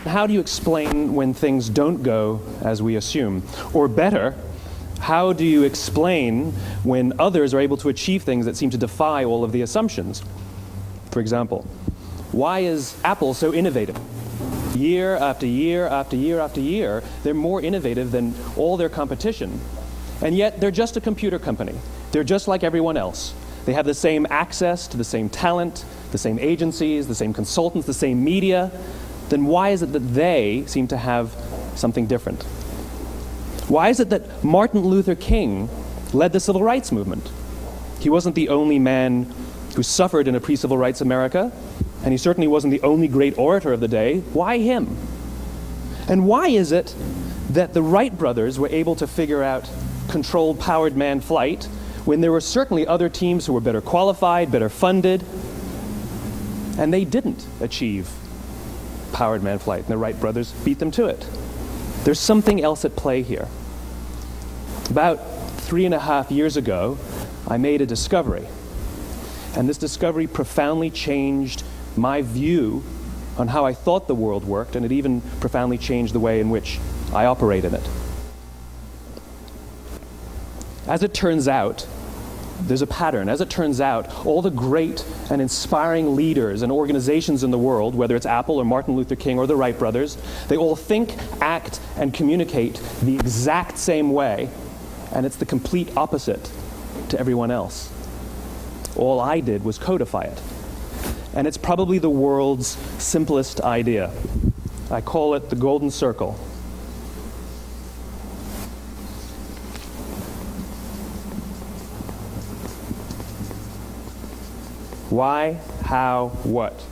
How do you explain when things don't go as we assume? Or better, how do you explain when others are able to achieve things that seem to defy all of the assumptions? For example, why is Apple so innovative? Year after year after year after year, they're more innovative than all their competition. And yet, they're just a computer company. They're just like everyone else. They have the same access to the same talent, the same agencies, the same consultants, the same media. Then why is it that they seem to have something different? Why is it that Martin Luther King led the civil rights movement? He wasn't the only man who suffered in a pre-civil rights America, and he certainly wasn't the only great orator of the day. Why him? And why is it that the Wright brothers were able to figure out controlled powered manned flight when there were certainly other teams who were better qualified, better funded, and they didn't achieve powered manned flight, and the Wright brothers beat them to it? There's something else at play here. About 3.5 years ago, I made a discovery. And this discovery profoundly changed my view on how I thought the world worked, and it even profoundly changed the way in which I operate in it. As it turns out, there's a pattern. As it turns out, all the great and inspiring leaders and organizations in the world, whether it's Apple or Martin Luther King or the Wright brothers, they all think, act, and communicate the exact same way, and it's the complete opposite to everyone else. All I did was codify it. And it's probably the world's simplest idea. I call it the golden circle. Why, how, what?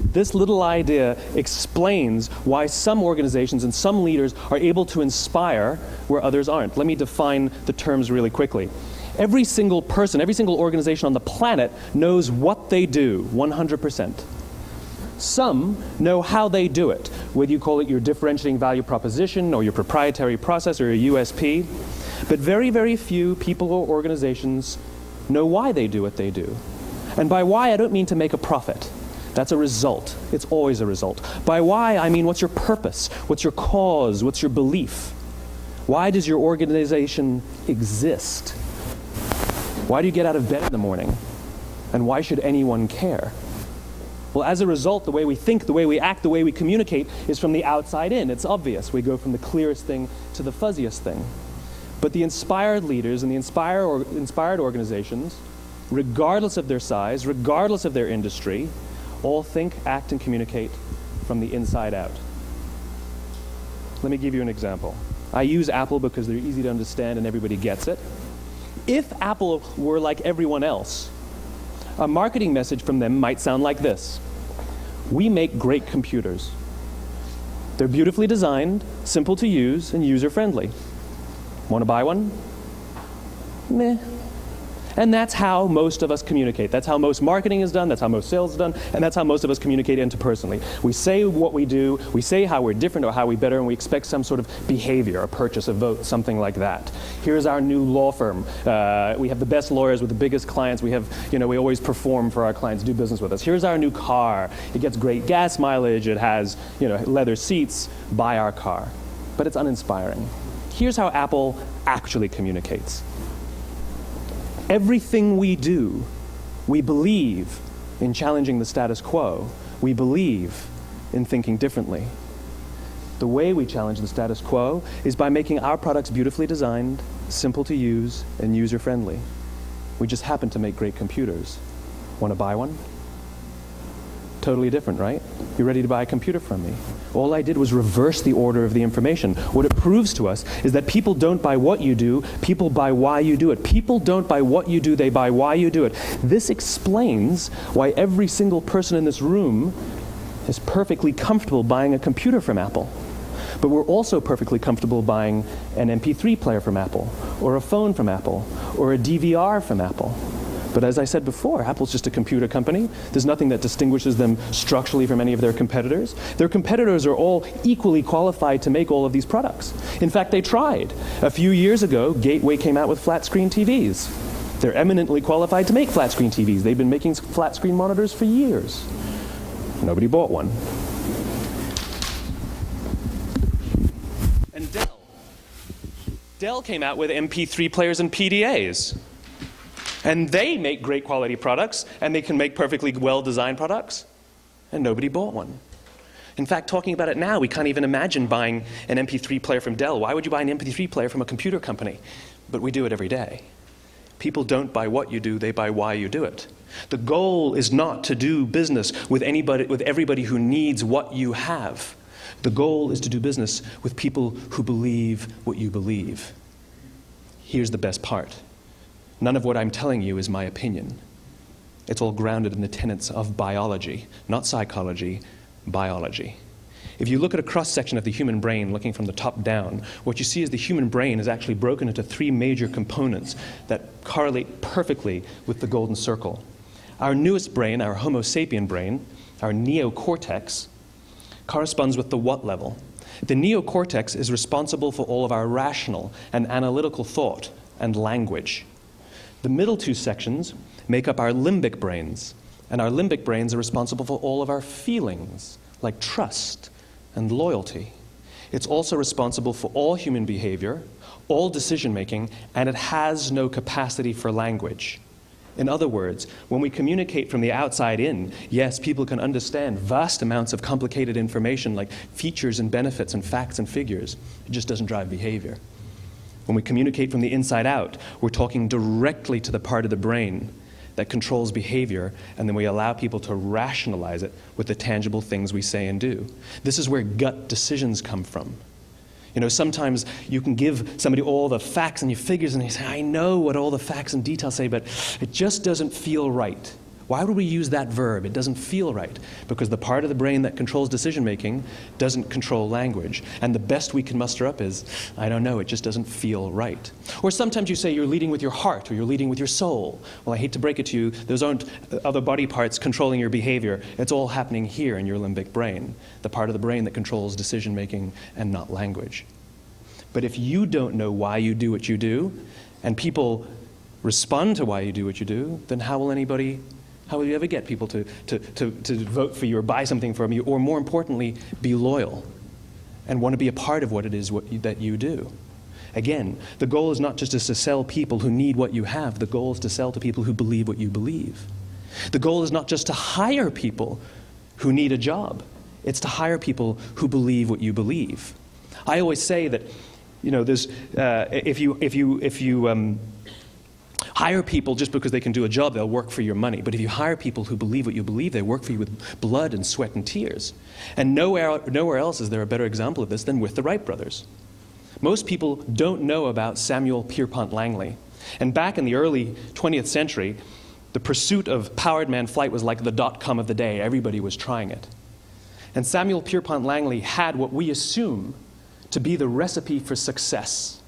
This little idea explains why some organizations and some leaders are able to inspire where others aren't. Let me define the terms really quickly. Every single person, every single organization on the planet knows what they do, 100%. Some know how they do it, whether you call it your differentiating value proposition or your proprietary process or your USP. But very, very few people or organizations know why they do what they do. And by why, I don't mean to make a profit. That's a result. It's always a result. By why, I mean what's your purpose? What's your cause? What's your belief? Why does your organization exist? Why do you get out of bed in the morning? And why should anyone care? Well, as a result, the way we think, the way we act, the way we communicate is from the outside in. It's obvious. We go from the clearest thing to the fuzziest thing. But the inspired leaders and the inspired organizations, regardless of their size, regardless of their industry, all think, act, and communicate from the inside out. Let me give you an example. I use Apple because they're easy to understand and everybody gets it. If Apple were like everyone else, a marketing message from them might sound like this. We make great computers. They're beautifully designed, simple to use, and user-friendly. Want to buy one? Meh. And that's how most of us communicate. That's how most marketing is done, that's how most sales is done, and that's how most of us communicate interpersonally. We say what we do, we say how we're different or how we're better, and we expect some sort of behavior, a purchase, a vote, something like that. Here's our new law firm. We have the best lawyers with the biggest clients. We have, we always perform for our clients, do business with us. Here's our new car. It gets great gas mileage. It has, leather seats. Buy our car. But it's uninspiring. Here's how Apple actually communicates. Everything we do, we believe in challenging the status quo. We believe in thinking differently. The way we challenge the status quo is by making our products beautifully designed, simple to use, and user-friendly. We just happen to make great computers. Want to buy one? Totally different, right? You're ready to buy a computer from me. All I did was reverse the order of the information. What it proves to us is that people don't buy what you do, people buy why you do it. People don't buy what you do, they buy why you do it. This explains why every single person in this room is perfectly comfortable buying a computer from Apple. But we're also perfectly comfortable buying an MP3 player from Apple, or a phone from Apple, or a DVR from Apple. But as I said before, Apple's just a computer company. There's nothing that distinguishes them structurally from any of their competitors. Their competitors are all equally qualified to make all of these products. In fact, they tried. A few years ago, Gateway came out with flat-screen TVs. They're eminently qualified to make flat-screen TVs. They've been making flat-screen monitors for years. Nobody bought one. Dell came out with MP3 players and PDAs. And they make great quality products, and they can make perfectly well-designed products, and nobody bought one. In fact, talking about it now, we can't even imagine buying an MP3 player from Dell. Why would you buy an MP3 player from a computer company? But we do it every day. People don't buy what you do, they buy why you do it. The goal is not to do business with everybody who needs what you have. The goal is to do business with people who believe what you believe. Here's the best part. None of what I'm telling you is my opinion. It's all grounded in the tenets of biology, not psychology, biology. If you look at a cross-section of the human brain, looking from the top down, what you see is the human brain is actually broken into three major components that correlate perfectly with the golden circle. Our newest brain, our Homo sapien brain, our neocortex, corresponds with the what level. The neocortex is responsible for all of our rational and analytical thought and language. The middle two sections make up our limbic brains, and our limbic brains are responsible for all of our feelings, like trust and loyalty. It's also responsible for all human behavior, all decision-making, and it has no capacity for language. In other words, when we communicate from the outside in, yes, people can understand vast amounts of complicated information like features and benefits and facts and figures. It just doesn't drive behavior. When we communicate from the inside out, we're talking directly to the part of the brain that controls behavior, and then we allow people to rationalize it with the tangible things we say and do. This is where gut decisions come from. You know, sometimes you can give somebody all the facts and your figures, and they say, I know what all the facts and details say, but it just doesn't feel right. Why would we use that verb? It doesn't feel right. Because the part of the brain that controls decision-making doesn't control language. And the best we can muster up is, I don't know, it just doesn't feel right. Or sometimes you say you're leading with your heart or you're leading with your soul. Well, I hate to break it to you, those aren't other body parts controlling your behavior. It's all happening here in your limbic brain, the part of the brain that controls decision-making and not language. But if you don't know why you do what you do, and people respond to why you do what you do, then how will you ever get people to vote for you or buy something from you, or more importantly, be loyal and want to be a part of what it is that you do? Again, the goal is not just to sell people who need what you have. The goal is to sell to people who believe what you believe. The goal is not just to hire people who need a job. It's to hire people who believe what you believe. I always say that, you know, there's if you hire people just because they can do a job, they'll work for your money. But if you hire people who believe what you believe, they work for you with blood and sweat and tears. And nowhere else is there a better example of this than with the Wright brothers. Most people don't know about Samuel Pierpont Langley. And back in the early 20th century, the pursuit of powered man flight was like the dot-com of the day. Everybody was trying it. And Samuel Pierpont Langley had what we assume to be the recipe for success.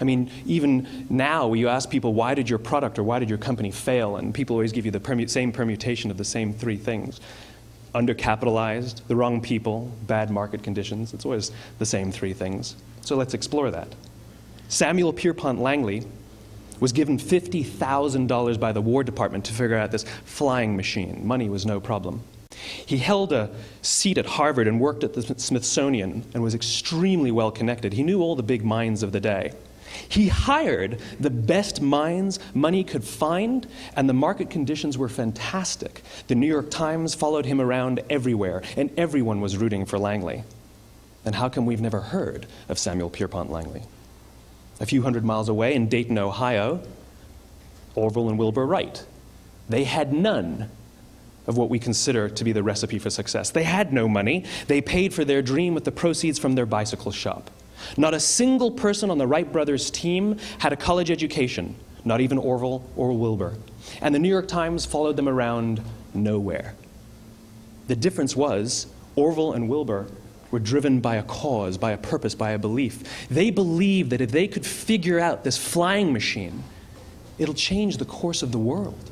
I mean, even now, when you ask people, why did your product or why did your company fail? And people always give you the same permutation of the same three things. Undercapitalized, the wrong people, bad market conditions. It's always the same three things. So let's explore that. Samuel Pierpont Langley was given $50,000 by the War Department to figure out this flying machine. Money was no problem. He held a seat at Harvard and worked at the Smithsonian and was extremely well connected. He knew all the big minds of the day. He hired the best minds money could find, and the market conditions were fantastic. The New York Times followed him around everywhere, and everyone was rooting for Langley. And how come we've never heard of Samuel Pierpont Langley? A few hundred miles away in Dayton, Ohio, Orville and Wilbur Wright. They had none of what we consider to be the recipe for success. They had no money. They paid for their dream with the proceeds from their bicycle shop. Not a single person on the Wright brothers' team had a college education, not even Orville or Wilbur. And the New York Times followed them around nowhere. The difference was Orville and Wilbur were driven by a cause, by a purpose, by a belief. They believed that if they could figure out this flying machine, it'll change the course of the world.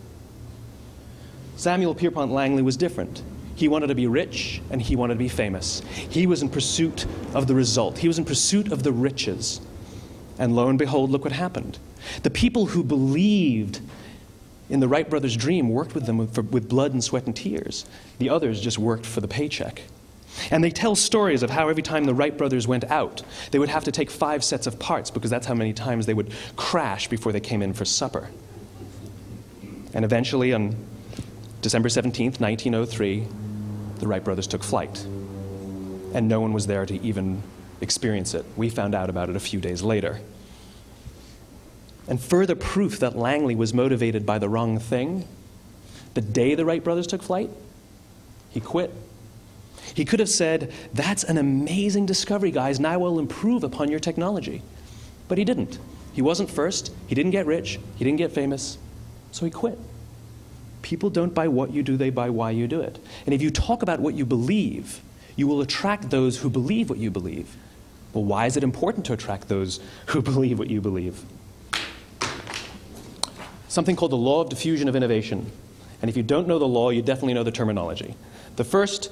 Samuel Pierpont Langley was different. He wanted to be rich, and he wanted to be famous. He was in pursuit of the result. He was in pursuit of the riches. And lo and behold, look what happened. The people who believed in the Wright brothers' dream worked with them with blood and sweat and tears. The others just worked for the paycheck. And they tell stories of how every time the Wright brothers went out, they would have to take 5 sets of parts because that's how many times they would crash before they came in for supper. And eventually, on December 17th, 1903, the Wright brothers took flight. And no one was there to even experience it. We found out about it a few days later. And further proof that Langley was motivated by the wrong thing, the day the Wright brothers took flight, he quit. He could have said, "That's an amazing discovery, guys. Now we'll improve upon your technology." But he didn't. He wasn't first. He didn't get rich. He didn't get famous. So he quit. People don't buy what you do, they buy why you do it. And if you talk about what you believe, you will attract those who believe what you believe. Well, why is it important to attract those who believe what you believe? Something called the law of diffusion of innovation. And if you don't know the law, you definitely know the terminology. The first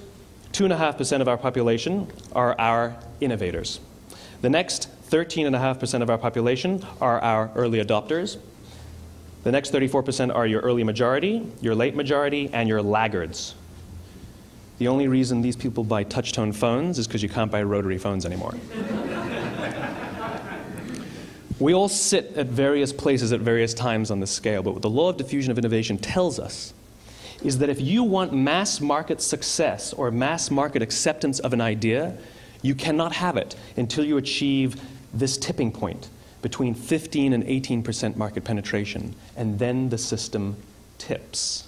2.5% of our population are our innovators. The next 13.5% of our population are our early adopters. The next 34% are your early majority, your late majority, and your laggards. The only reason these people buy touch-tone phones is because you can't buy rotary phones anymore. We all sit at various places at various times on the scale, but what the law of diffusion of innovation tells us is that if you want mass market success or mass market acceptance of an idea, you cannot have it until you achieve this tipping point between 15 and 18% market penetration, and then the system tips.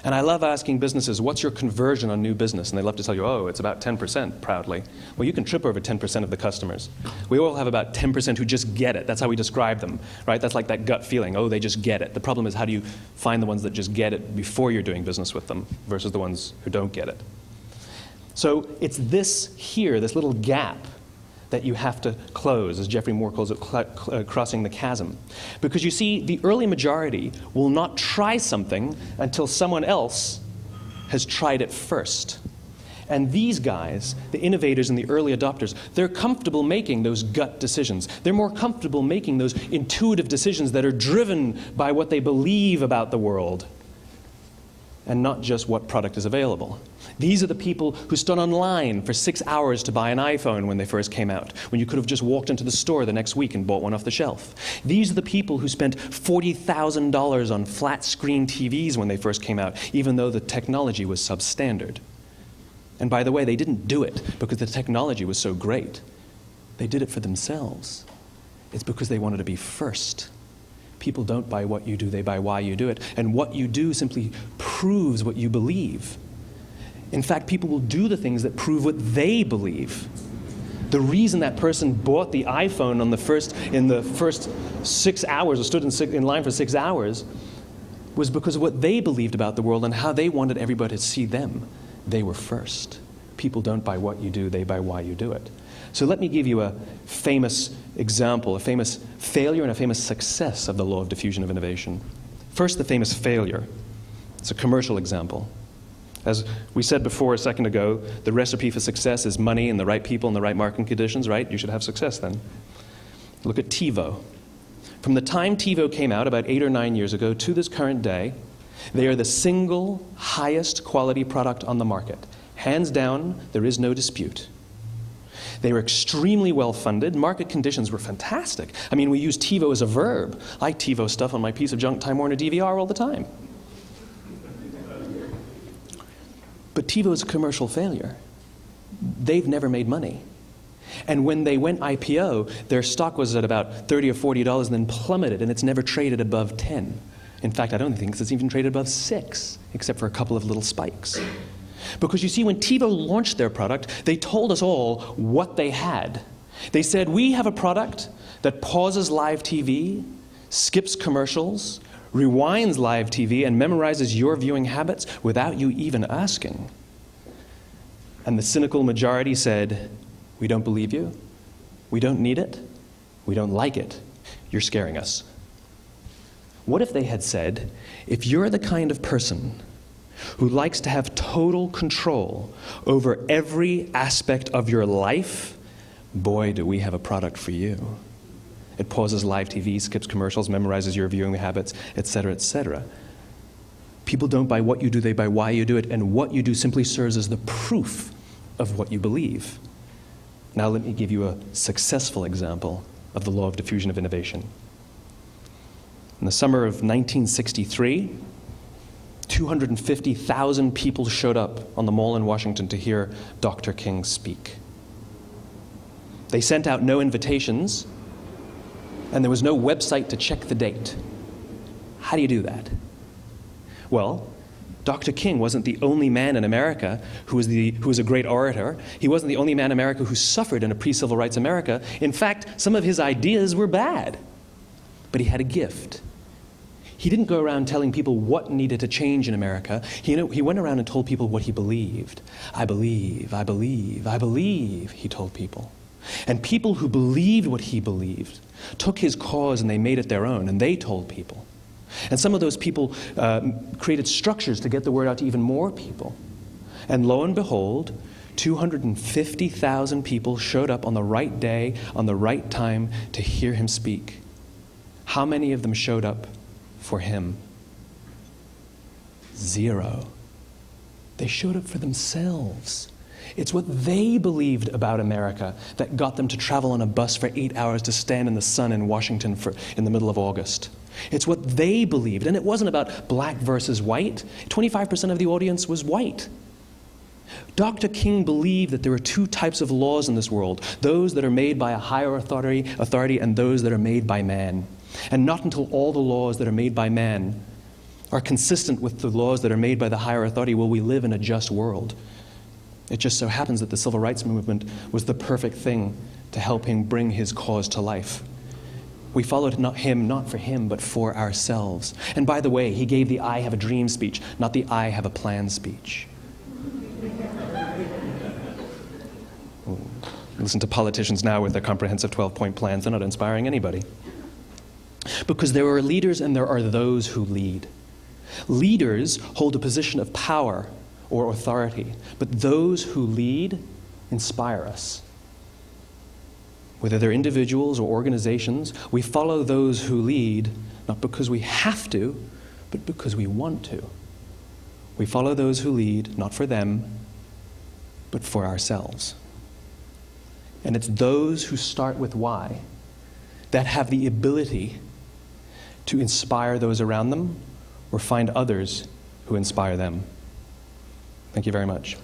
And I love asking businesses, what's your conversion on new business? And they love to tell you, oh, it's about 10%, proudly. Well, you can trip over 10% of the customers. We all have about 10% who just get it. That's how we describe them, right? That's like that gut feeling, oh, they just get it. The problem is, how do you find the ones that just get it before you're doing business with them versus the ones who don't get it? So it's this here, this little gap, that you have to close, as Geoffrey Moore calls it, crossing the chasm. Because you see, the early majority will not try something until someone else has tried it first. And these guys, the innovators and the early adopters, they're comfortable making those gut decisions. They're more comfortable making those intuitive decisions that are driven by what they believe about the world and not just what product is available. These are the people who stood online for 6 hours to buy an iPhone when they first came out, when you could have just walked into the store the next week and bought one off the shelf. These are the people who spent $40,000 on flat screen TVs when they first came out, even though the technology was substandard. And by the way, they didn't do it because the technology was so great. They did it for themselves. It's because they wanted to be first. People don't buy what you do, they buy why you do it. And what you do simply proves what you believe. In fact, people will do the things that prove what they believe. The reason that person bought the iPhone in the first 6 hours, or stood in line for 6 hours, was because of what they believed about the world and how they wanted everybody to see them. They were first. People don't buy what you do, they buy why you do it. So let me give you a famous example, a famous failure and a famous success of the law of diffusion of innovation. First, the famous failure. It's a commercial example. As we said before a second ago, the recipe for success is money and the right people and the right marketing conditions, right? You should have success then. Look at TiVo. From the time TiVo came out about 8 or 9 years ago to this current day, they are the single highest quality product on the market. Hands down, there is no dispute. They were extremely well funded. Market conditions were fantastic. I mean, we use TiVo as a verb. I TiVo stuff on my piece of junk Time Warner DVR all the time. But TiVo is a commercial failure. They've never made money. And when they went IPO, their stock was at about $30 or $40 and then plummeted, and it's never traded above 10. In fact, I don't think it's even traded above 6, except for a couple of little spikes. Because you see, when TiVo launched their product, they told us all what they had. They said, we have a product that pauses live TV, skips commercials, rewinds live TV, and memorizes your viewing habits without you even asking. And the cynical majority said, we don't believe you, we don't need it, we don't like it, you're scaring us. What if they had said, if you're the kind of person who likes to have total control over every aspect of your life, boy, do we have a product for you. It pauses live TV, skips commercials, memorizes your viewing habits, etc., etc. People don't buy what you do, they buy why you do it, and what you do simply serves as the proof of what you believe. Now let me give you a successful example of the law of diffusion of innovation. In the summer of 1963, 250,000 people showed up on the Mall in Washington to hear Dr. King speak. They sent out no invitations, and there was no website to check the date. How do you do that? Well, Dr. King wasn't the only man in America who was a great orator. He wasn't the only man in America who suffered in a pre-civil rights America. In fact, some of his ideas were bad. But he had a gift. He didn't go around telling people what needed to change in America. He went around and told people what he believed. I believe, I believe, I believe, he told people. And people who believed what he believed took his cause and they made it their own, and they told people. And some of those people created structures to get the word out to even more people. And lo and behold, 250,000 people showed up on the right day, on the right time to hear him speak. How many of them showed up for him? 0. They showed up for themselves. It's what they believed about America that got them to travel on a bus for 8 hours to stand in the sun in Washington in the middle of August. It's what they believed. And it wasn't about black versus white. 25% of the audience was white. Dr. King believed that there are 2 types of laws in this world, those that are made by a higher authority and those that are made by man. And not until all the laws that are made by man are consistent with the laws that are made by the higher authority will we live in a just world. It just so happens that the civil rights movement was the perfect thing to help him bring his cause to life. We followed him not for him, but for ourselves. And by the way, he gave the I have a dream speech, not the I have a plan speech. Listen to politicians now with their comprehensive 12-point plans. They're not inspiring anybody. Because there are leaders and there are those who lead. Leaders hold a position of power or authority, but those who lead inspire us. Whether they're individuals or organizations, we follow those who lead, not because we have to, but because we want to. We follow those who lead, not for them, but for ourselves. And it's those who start with why that have the ability to inspire those around them or find others who inspire them. Thank you very much.